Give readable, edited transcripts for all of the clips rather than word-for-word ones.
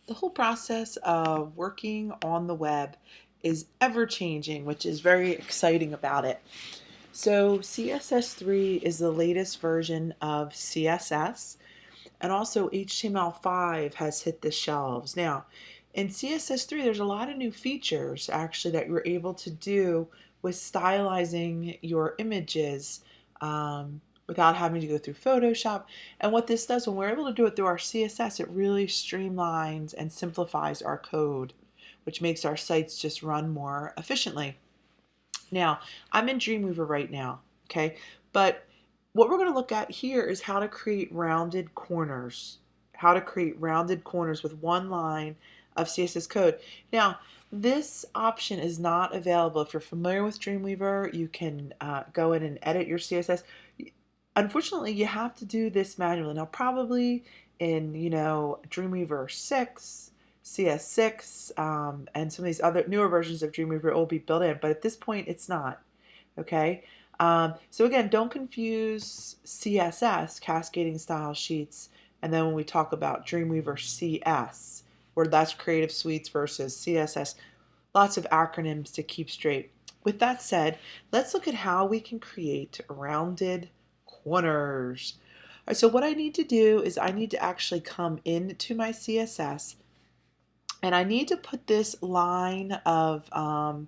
The whole process of working on the web is ever changing, which is very exciting about it. So CSS3 is the latest version of CSS, and also HTML5 has hit the shelves. Now, in CSS3, there's a lot of new features actually that you're able to do with stylizing your images without having to go through Photoshop. And what this does, when we're able to do it through our CSS, it really streamlines and simplifies our code, which makes our sites just run more efficiently. Now, I'm in Dreamweaver right now, okay? But what we're going to look at here is how to create rounded corners. How to create rounded corners with one line of CSS code. Now, this option is not available. If you're familiar with Dreamweaver, you can go in and edit your CSS. Unfortunately, you have to do this manually. Now, probably in, Dreamweaver 6, CS6, and some of these other newer versions of Dreamweaver, it will be built in, but at this point, it's not. Okay? So again, don't confuse CSS, Cascading Style Sheets, and then when we talk about Dreamweaver CS, where that's Creative Suites versus CSS, lots of acronyms to keep straight. With that said, let's look at how we can create rounded corners. All right, so what I need to do is I need to actually come into my CSS, and I need to put this line of the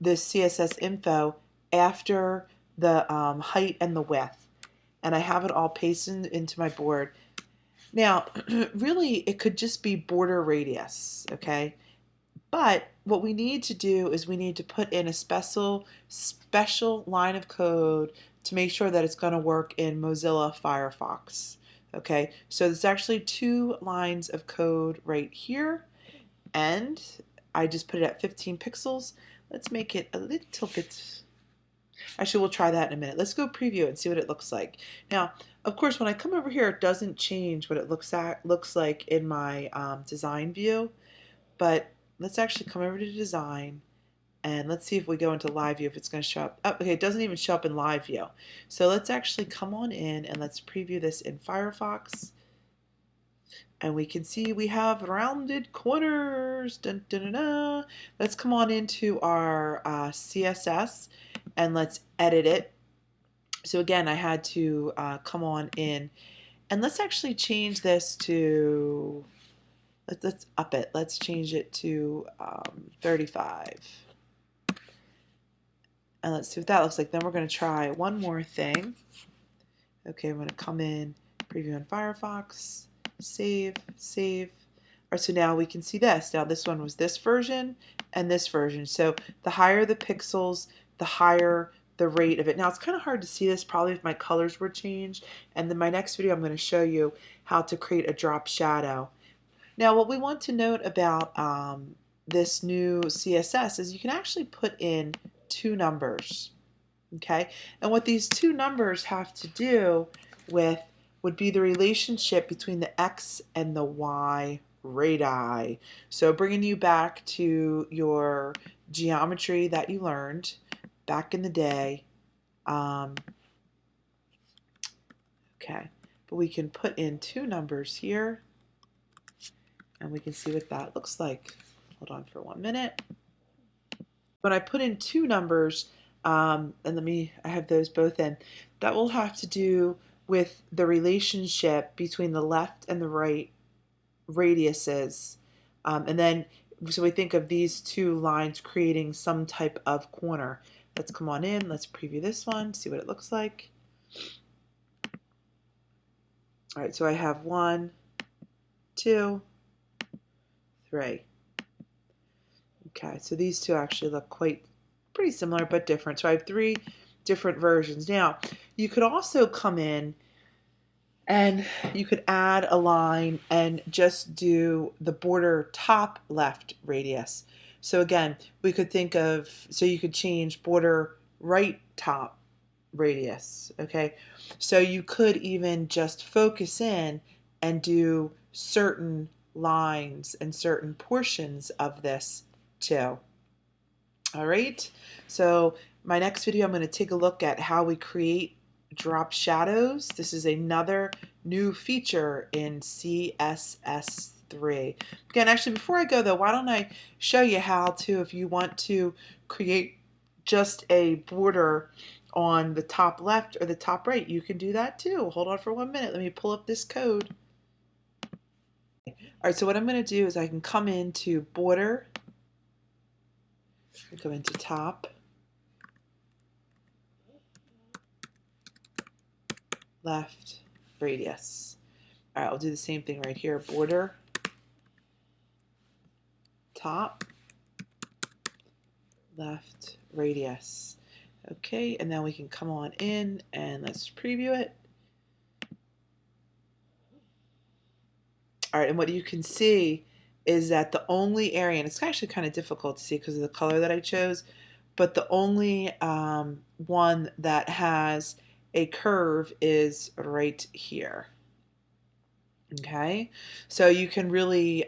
CSS info after the height and the width, and I have it all pasted into my board. Now, really, it could just be border radius, okay? But what we need to do is we need to put in a special line of code to make sure that it's going to work in Mozilla Firefox. Okay, so there's actually 2 lines of code right here, and I just put it at 15 pixels. Let's make it a little bit. Actually, we'll try that in a minute. Let's go preview it and see what it looks like. Now, of course, when I come over here, it doesn't change what it looks like in my design view. But let's actually come over to design, and let's see if we go into live view if it's going to show up. Oh, okay, it doesn't even show up in live view. So let's actually come on in and let's preview this in Firefox. And we can see we have rounded corners. Dun, dun, dun, dun. Let's come on into our CSS and let's edit it. So again, I had to come on in, and let's actually change this to, let's up it. Let's change it to 35. And let's see what that looks like. Then we're going to try one more thing. Okay, I'm going to come in, preview in Firefox, save, save. All right, so now we can see this. Now this one was this version and this version. So the higher the pixels, the higher the rate of it. Now it's kind of hard to see this probably if my colors were changed. And then my next video I'm going to show you how to create a drop shadow. Now what we want to note about this new CSS is you can actually put in 2 numbers. Okay, and what these 2 numbers have to do with would be the relationship between the X and the Y radii. So bringing you back to your geometry that you learned back in the day. Okay, but we can put in 2 numbers here, and we can see what that looks like. Hold on for 1 minute. When I put in 2 numbers, and I have those both in, that will have to do with the relationship between the left and the right radiuses. And then, so we think of these 2 lines creating some type of corner. Let's come on in, let's preview this one, see what it looks like. All right, so I have 1, 2, 3. Okay, so these 2 actually look pretty similar but different. So I have 3 different versions. Now, you could also come in and you could add a line and just do the border top left radius. So again, we could think of, so you could change border right top radius, okay? So you could even just focus in and do certain lines and certain portions of this too. All right, so my next video I'm going to take a look at how we create drop shadows. This is another new feature in CSS3. 3. Again, actually, before I go though, why don't I show you how to, if you want to create just a border on the top left or the top right, you can do that too. Hold on for 1 minute. Let me pull up this code. All right, so what I'm going to do is I can come into border, go into top, left, radius. All right, I'll do the same thing right here. Border, top, left, radius. Okay, and then we can come on in and let's preview it. All right, and what you can see is that the only area, and it's actually kind of difficult to see because of the color that I chose, but the only one that has a curve is right here. Okay, so you can really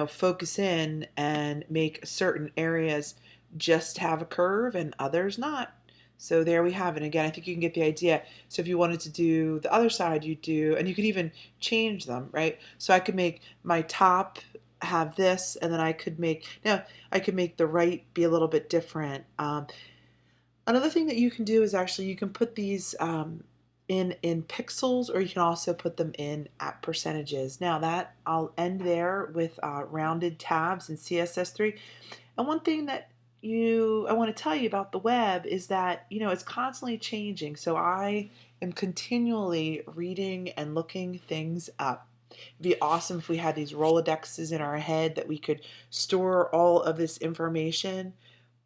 focus in and make certain areas just have a curve and others not. So there we have it. Again, I think you can get the idea. So if you wanted to do the other side, you do, and you could even change them, right? So I could make my top have this, and then I could make, now I could make the right be a little bit different. Another thing that you can do is actually you can put these in pixels, or you can also put them in at percentages. Now that I'll end there with rounded tabs in CSS3. And one thing that I want to tell you about the web is that it's constantly changing. So I am continually reading and looking things up. It'd be awesome if we had these Rolodexes in our head that we could store all of this information.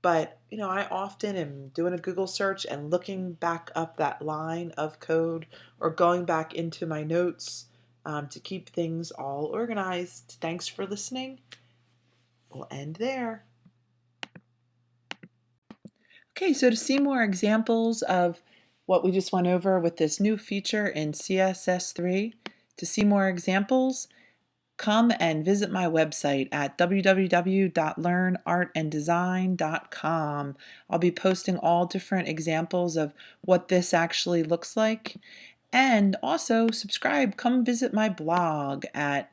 But I often am doing a Google search and looking back up that line of code or going back into my notes to keep things all organized. Thanks for listening. We'll end there. Okay, so to see more examples of what we just went over with this new feature in CSS3, to see more examples, come and visit my website at www.learnartanddesign.com. I'll be posting all different examples of what this actually looks like. And also subscribe, come visit my blog at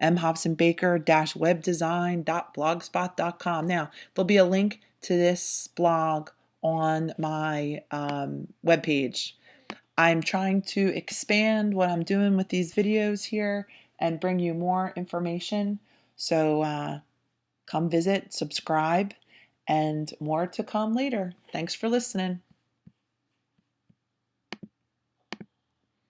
mhobson-baker-webdesign.blogspot.com. Now, there'll be a link to this blog on my webpage. I'm trying to expand what I'm doing with these videos here and bring you more information. So come visit, subscribe, and more to come later. Thanks for listening.